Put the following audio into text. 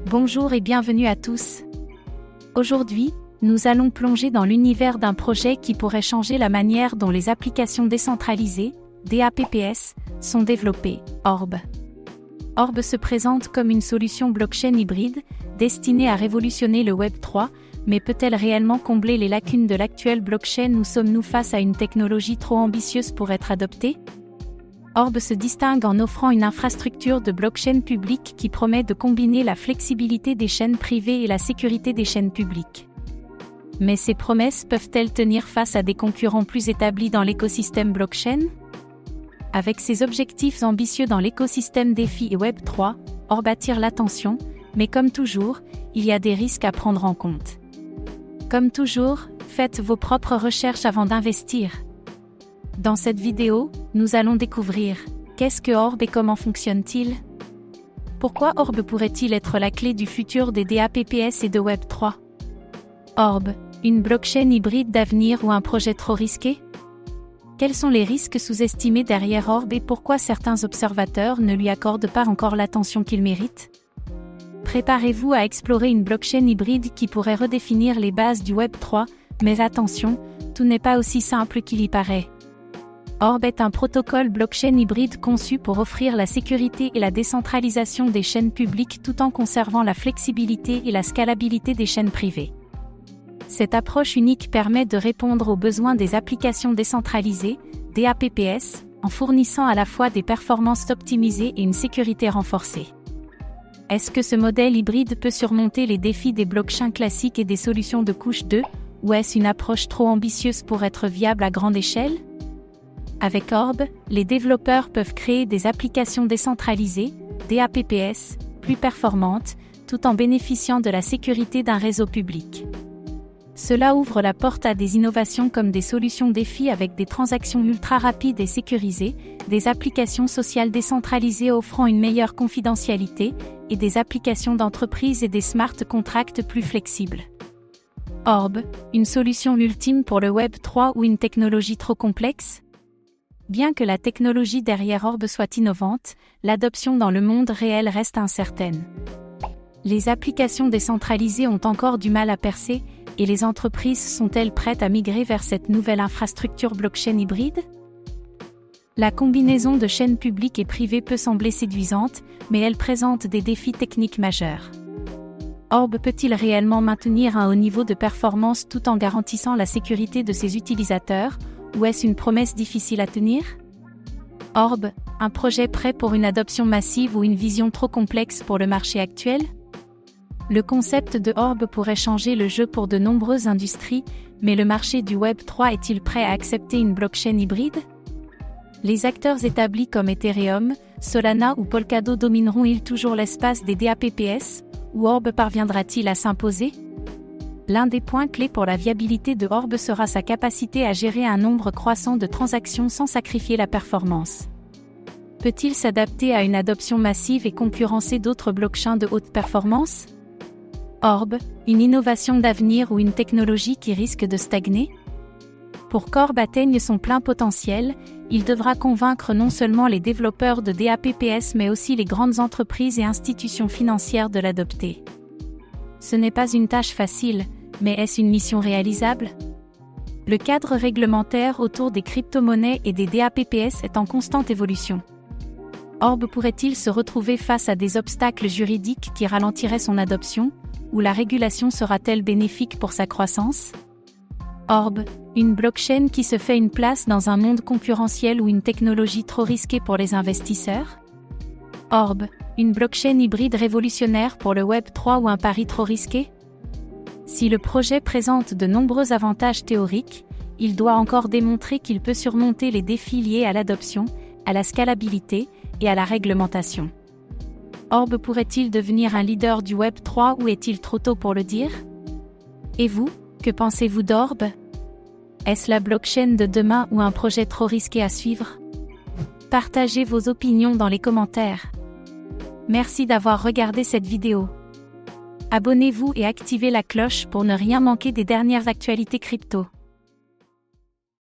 Bonjour et bienvenue à tous. Aujourd'hui, nous allons plonger dans l'univers d'un projet qui pourrait changer la manière dont les applications décentralisées, DApps, sont développées, Orb. Orb se présente comme une solution blockchain hybride, destinée à révolutionner le Web 3, mais peut-elle réellement combler les lacunes de l'actuelle blockchain ou sommes-nous face à une technologie trop ambitieuse pour être adoptée? Orb se distingue en offrant une infrastructure de blockchain publique qui promet de combiner la flexibilité des chaînes privées et la sécurité des chaînes publiques. Mais ces promesses peuvent-elles tenir face à des concurrents plus établis dans l'écosystème blockchain? Avec ses objectifs ambitieux dans l'écosystème DeFi et Web 3, Orb attire l'attention, mais comme toujours, il y a des risques à prendre en compte. Comme toujours, faites vos propres recherches avant d'investir. Dans cette vidéo, nous allons découvrir qu'est-ce que Orb et comment fonctionne-t-il? Pourquoi Orb pourrait-il être la clé du futur des DApps et de Web 3? Orb, une blockchain hybride d'avenir ou un projet trop risqué? Quels sont les risques sous-estimés derrière Orb et pourquoi certains observateurs ne lui accordent pas encore l'attention qu'il mérite? Préparez-vous à explorer une blockchain hybride qui pourrait redéfinir les bases du Web 3, mais attention, tout n'est pas aussi simple qu'il y paraît. Orb est un protocole blockchain hybride conçu pour offrir la sécurité et la décentralisation des chaînes publiques tout en conservant la flexibilité et la scalabilité des chaînes privées. Cette approche unique permet de répondre aux besoins des applications décentralisées, DApps, en fournissant à la fois des performances optimisées et une sécurité renforcée. Est-ce que ce modèle hybride peut surmonter les défis des blockchains classiques et des solutions de couche 2, ou est-ce une approche trop ambitieuse pour être viable à grande échelle? Avec Orb, les développeurs peuvent créer des applications décentralisées, DApps, plus performantes, tout en bénéficiant de la sécurité d'un réseau public. Cela ouvre la porte à des innovations comme des solutions DeFi avec des transactions ultra rapides et sécurisées, des applications sociales décentralisées offrant une meilleure confidentialité, et des applications d'entreprise et des smart contracts plus flexibles. Orb, une solution ultime pour le Web 3 ou une technologie trop complexe? Bien que la technologie derrière Orb soit innovante, l'adoption dans le monde réel reste incertaine. Les applications décentralisées ont encore du mal à percer, et les entreprises sont-elles prêtes à migrer vers cette nouvelle infrastructure blockchain hybride? La combinaison de chaînes publiques et privées peut sembler séduisante, mais elle présente des défis techniques majeurs. Orb peut-il réellement maintenir un haut niveau de performance tout en garantissant la sécurité de ses utilisateurs, ou est-ce une promesse difficile à tenir? Orb, un projet prêt pour une adoption massive ou une vision trop complexe pour le marché actuel? Le concept de Orb pourrait changer le jeu pour de nombreuses industries, mais le marché du Web 3 est-il prêt à accepter une blockchain hybride? Les acteurs établis comme Ethereum, Solana ou Polkadot domineront-ils toujours l'espace des DApps, ou Orb parviendra-t-il à s'imposer? L'un des points clés pour la viabilité de Orb sera sa capacité à gérer un nombre croissant de transactions sans sacrifier la performance. Peut-il s'adapter à une adoption massive et concurrencer d'autres blockchains de haute performance? Orb, une innovation d'avenir ou une technologie qui risque de stagner? Pour qu'Orb atteigne son plein potentiel, il devra convaincre non seulement les développeurs de DApps mais aussi les grandes entreprises et institutions financières de l'adopter. Ce n'est pas une tâche facile, mais est-ce une mission réalisable? Le cadre réglementaire autour des crypto-monnaies et des DApps est en constante évolution. Orb pourrait-il se retrouver face à des obstacles juridiques qui ralentiraient son adoption, ou la régulation sera-t-elle bénéfique pour sa croissance? Orb, une blockchain qui se fait une place dans un monde concurrentiel ou une technologie trop risquée pour les investisseurs? Orb, une blockchain hybride révolutionnaire pour le Web 3 ou un pari trop risqué? Si le projet présente de nombreux avantages théoriques, il doit encore démontrer qu'il peut surmonter les défis liés à l'adoption, à la scalabilité et à la réglementation. Orb pourrait-il devenir un leader du Web 3 ou est-il trop tôt pour le dire? Et vous, que pensez-vous d'Orb? Est-ce la blockchain de demain ou un projet trop risqué à suivre? Partagez vos opinions dans les commentaires. Merci d'avoir regardé cette vidéo. Abonnez-vous et activez la cloche pour ne rien manquer des dernières actualités crypto.